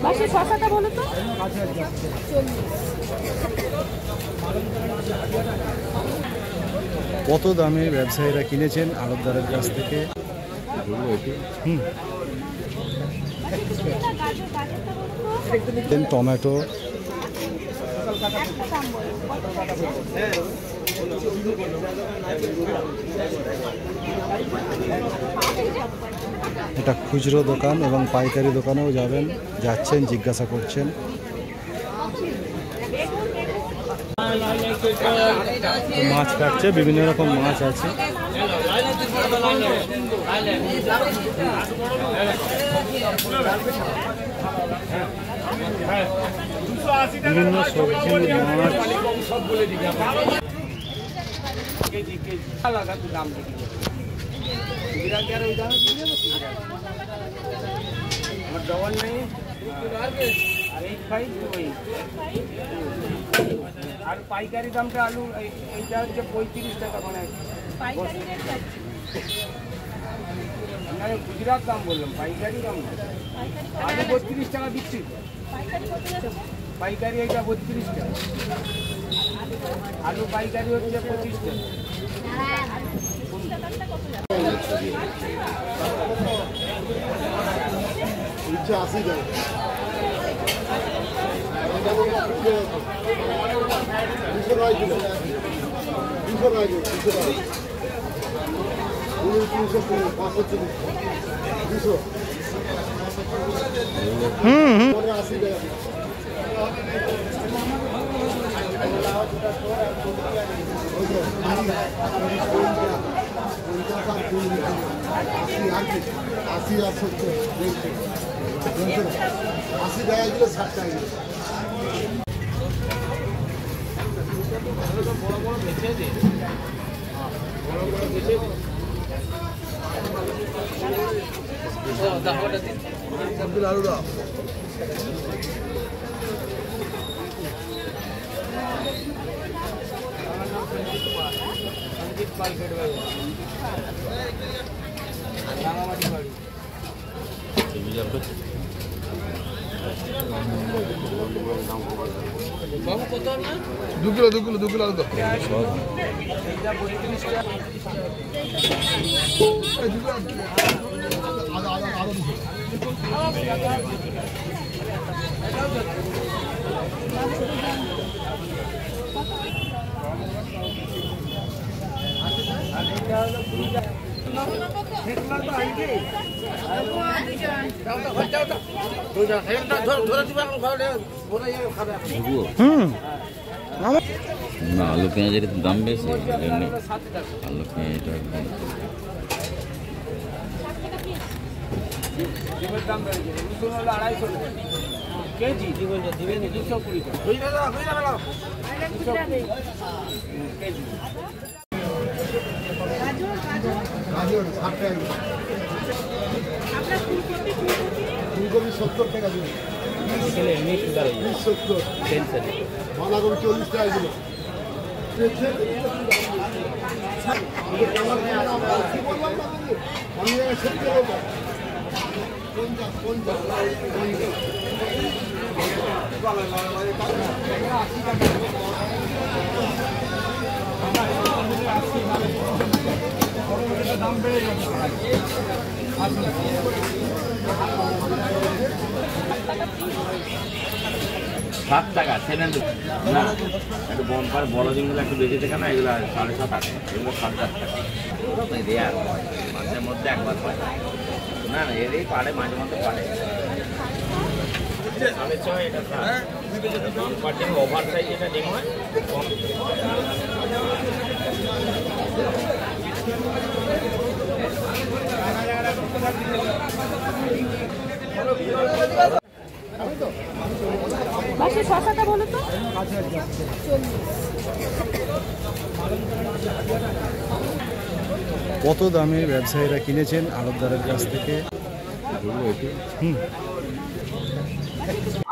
বাসে শসাটা বলো তো। কত দামে ব্যবসায়ীরা কিনেছেন আড়তদারের কাছ থেকে। টমেটো, এটা খুচরো দোকান এবং পাইকারি দোকানেও যাচ্ছেন, জিজ্ঞাসা করছেন। মাছ কাটছে, বিভিন্ন রকম মাছ আছে। বিভিন্ন সবজি, মাছ। আর পাইকারি দামটা আলু এইটা হচ্ছে 35 টাকা, মানে গুজরাট দাম বললাম, পাইকারি দাম আলু 32 টাকা দিচ্ছি। পাইকারি এইটা 32 টাকা, আলু পাইকারি হচ্ছে 25 টাকা। দু কিলো আলু দাও। না, আলু পেঁয়াজের দাম বেশি, আলু পেঁয়াজটা দাম বেড়েছে, রসুন হলো 250 কেজি, 220 কেজি। ফুলকপি 70 টাকা দিন, বাঁধাকপি 40 টাকা কিলো। দাম বেড়ে যাবে। 7 টাকা, 7 না, একটু বম্পার বড় জিনিসগুলো একটু বেঁচে থাকে না, এগুলো 7.5 টাকা, এগুলো 7.5 টাকা দেওয়ার মাঝে মধ্যে একবার পায় না, না এরই পারে, মাঝে মধ্যে পারে। সাড়ে 6 এটা বম্পার ডিম, ওভার সাইজ এটা ডিম হয়। বাসে শসাটা বলো তো। কত দামে ব্যবসায়ীরা কিনেছেন আড়তদারের কাছ থেকে।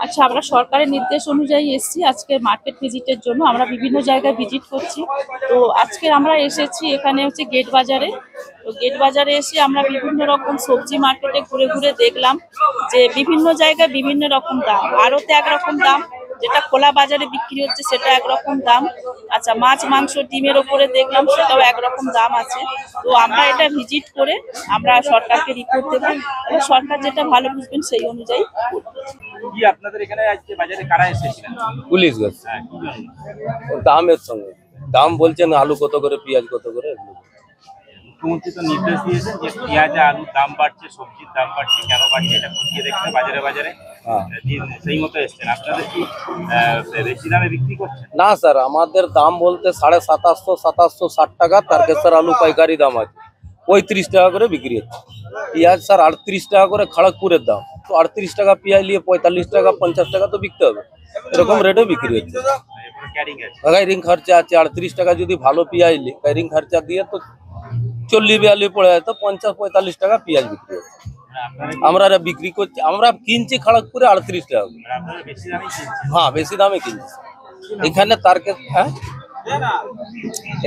আচ্ছা, আমরা সরকারের নির্দেশ অনুযায়ী এসেছি আজকে মার্কেট ভিজিটের জন্য। আমরা বিভিন্ন জায়গায় ভিজিট করছি। তো আজকে আমরা এসেছি এখানে হচ্ছে গেট বাজারে। তো গেট বাজারে এসে আমরা বিভিন্ন রকম সবজি মার্কেটে ঘুরে ঘুরে দেখলাম যে বিভিন্ন জায়গায় বিভিন্ন রকম দাম। আড়তে একরকম দাম, যেটা খোলা বাজারে বিক্রি হচ্ছে সেটা একরকম দাম। আচ্ছা, মাছ মাংস ডিমের ওপরে দেখলাম সেটাও একরকম দাম আছে। তো আমরা এটা ভিজিট করে আমরা সরকারকে রিপোর্ট দেবো এবং সরকার যেটা ভালো বুঝবেন সেই অনুযায়ী কি আপনাদের এখানে আজকে বাজারে কারা এসেছিলেন? পুলিশ গেছে দামের সঙ্গে দাম বলছেন, আলু কত করে, পেঁয়াজ কত করে। মুখ্যমন্ত্রী তো নির্দেশ দিয়েছেন যে পেঁয়াজ আলুর দাম বাড়ছে, সবজির দাম বাড়ছে, কেন বাড়ছে এটা খতিয়ে দেখতে বাজারে বাজারে। সেই মতো এসছেন। আপনাদের কি বেশি দামে বিক্রি করছেন? না স্যার, আমাদের দাম বলতে 2750-2760 টাকা। তারকেশ্বর আলু পাইকারি দাম আছে 35 টাকা করে বিক্রি হচ্ছে। পেঁয়াজ স্যার 38 টাকা করে খড়গপুরের দাম। তো 38 টাকা পেঁয়াজ নিয়ে 45 টাকা 50 টাকা তো বিকতে হবে, এরকম রেটে বিক্রি হচ্ছে। ক্যারিং খরচা আছে 38 টাকা। যদি ভালো পেঁয়াজ নিই ক্যারিং খরচা দিয়ে তো 40-42 পড়ে যায়, তো 50-45 টাকা পেঁয়াজ বিক্রি হচ্ছে। আমরা বিক্রি করছি, আমরা কিনছি খড়গপুরে 38 টাকা। হ্যাঁ, বেশি দামে কিনছি।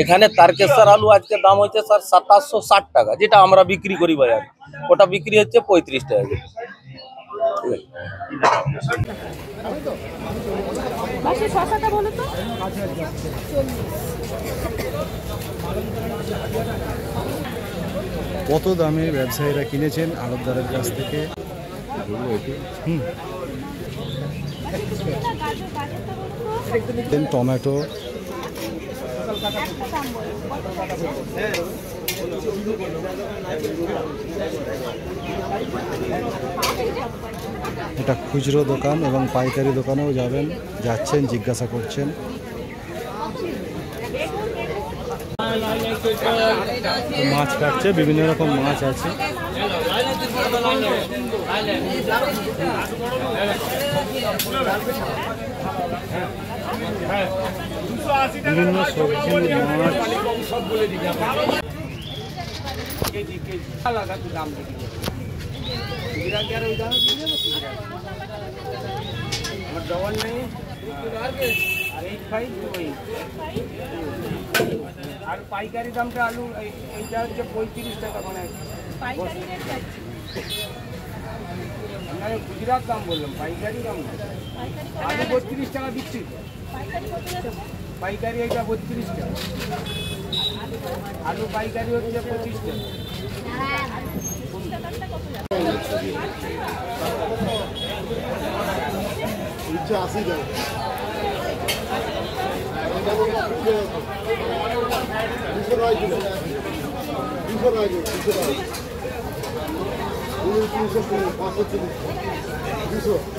এখানে তারকেশ্বর আলু আজকে দাম হচ্ছে স্যার 2760 টাকা, যেটা আমরা বিক্রি করি বাজারে। ওটা বিক্রি হচ্ছে 35 টাকা। বাকি শসাটা বলো তো। কত দামে ব্যবসায়ীরা কিনেছেন আড়তদারের কাছ থেকে? টমেটো, এটা খুচরো দোকান এবং পাইকারি দোকানেও যাচ্ছেন, জিজ্ঞাসা করছেন। মাছ কাটছে, বিভিন্ন রকম মাছ আছে। বিভিন্ন সবজি, মাছ। ডবল নেই আর পাইকারি দামটা আলু এইটা হচ্ছে 35 টাকা। মানে আপনাকে গুজরাট দাম বললাম, পাইকারি দাম আলু 32 টাকা বিক্রি। পাইকারি এইটা 32 টাকা, আলু পাইকারি হচ্ছে 25 টাকা। ইচ্ছা 80 টাকা। 200 টাকা।